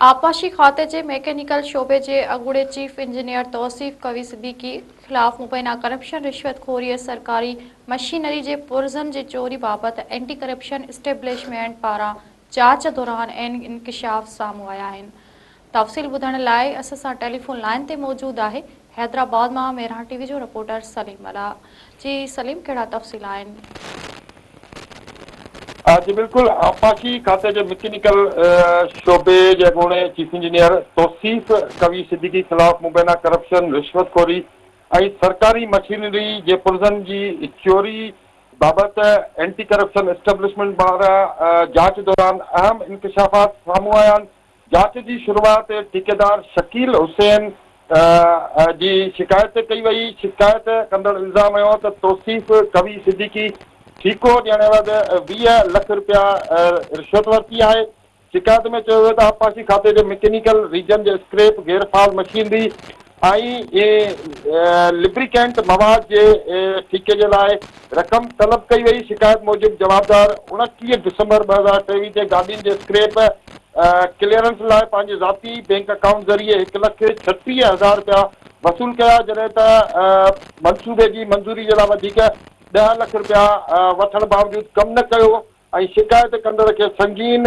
आपाशी खाते जे मैकेनिकल शोबे जे अगूड़े chief engineer Tauseef Qavi Siddiqui खिलाफ मुबैना करप्शन रिश्वतखोरी सरकारी मशीनरी जे पुर्जन जे चोरी बाबत एंटी करप्शन इस्टेब्लिशमेंट पारां जांच दौरान इंकशाफ साम्हूं आया आहिनि। तफ़सील ॿुधण लाइ असां सां टेलीफोन लाइन ते मौजूदु आहे हैदराबाद मां मेरहा टीवी जो रिपोर्टर सलीम अला। जी सलीम, कहिड़ा तफ़सील आहिनि? जी बिल्कुल, आपाशी खाते जो मैकेनिकल शोबे जे अॻूणे चीफ इंजीनियर तौसीफ कवी सिद्दीकी खिलाफ मुबैना करप्शन रिश्वतखोरी ऐं सरकारी मशीनरी जे पुर्जन जी चोरी बाबत एंटी करप्शन एस्टेब्लिशमेंट पारां जांच दौरान अहम इंकशाफात साम्हूं आया आहिनि। जांच जी शुरूआत ठेकेदार शकील हुसैन जी शिकायत ते कई वई। शिकायत कंदड़ इल्ज़ाम हुयो त तौसीफ कवी सिद्दीकी ठीको ॾियण बैदि 20 लख रुपया रिश्वत वरिती आहे। शिकायत में चयो वियो त आपाशी खाते जे मैकेनिकल रीजन जे स्क्रैप गैरफाल मशीनरी ऐं लिब्रिकेंट मवाद जे ठीके जे लाइ रक़म तलब कई वई। शिकायत मूजिबि जवाबदार 29 दिसंबर 2023 ते गाॾियुनि जे स्क्रैप क्लियरेंस लाइ पंहिंजे ज़ाती बैंक अकाउंट ज़रिए 1,36,000 रुपया वसूल कया, जॾहिं त मनसूबे जी मंज़ूरी जे लाइ वधीक 10 लख रुपया वठण बावजूद कमु न कयो ऐं शिकायत कंदड़ खे संगीन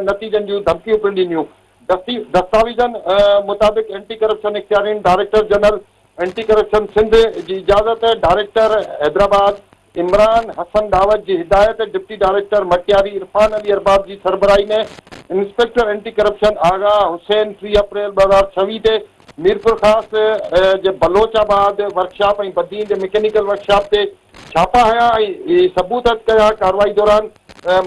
नतीजनि जूं धमकियूं पिणु ॾिनियूं। दस्तावेज़नि मुताबिक़ एंटी करप्शन इख्तियारीन director general anti corruption Sindh जी इजाज़त, डायरेक्टर हैदराबाद इमरान हसन दावत जी हिदायत, डिप्टी डायरेक्टर मटियारी इरफान अली अरबाब जी सरबराही में inspector anti corruption Agha Hussain 3 April 2026 ते मीरपुर ख़ासि जे बलोचाबाद वर्कशॉप ऐं बदीन जे मैकेनिकल वर्कशॉप ते छापा हया ऐं सबूत कया। कार्रवाई दौरान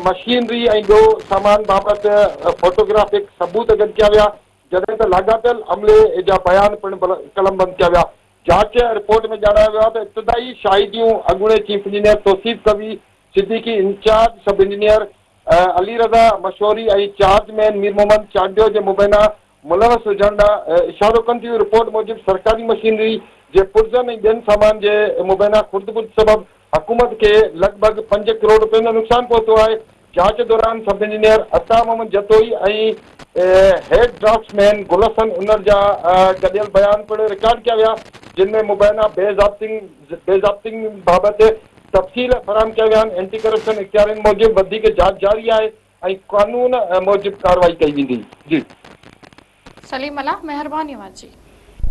मशीनरी ऐं ॿियो सामान बाबति फोटोग्राफिक सबूत गॾु कया विया, जॾहिं त लाॻापियल अमले जा बयान पिणु कलमबंद कया विया। जांच रिपोर्ट में ॼाणायो वियो आहे त इब्तिदाई शाहिदियूं अॻूणे chief engineer Tauseef Qavi Siddiqui, incharge sub engineer Ali Raza Mashhoori ऐं चार्जमैन मीर मोहम्मद चांडियो जे मुबैना मुलवस हुजण ॾांहुं इशारो कनि थियूं। रिपोर्ट मूजिबि सरकारी मशीनरी जे पुर्जन ऐं ॿियनि सामान जे मुबैना खुर्दबुर्द सबबि हुकूमत खे लॻभॻि 5 करोड़ रुपयनि जो नुक़सानु पहुतो आहे। जांच दौरान सब इंजीनियर अता मोहम्मद जतोई ऐं हेड ड्राफ्ट्समैन गुलसन उनर जा गॾियल बयान पिणु रिकॉर्ड कया विया, जिन में मुबैना बेज़ाब्तिंग बाबति तफ़सील फ़राहम कया विया आहिनि। एंटी करप्शन इख्तियारनि मूजिबि वधीक जांच जारी आहे ऐं कानून मूजिबि कार्रवाई कई वेंदी। जी सलीम अला, महिरबानी जी।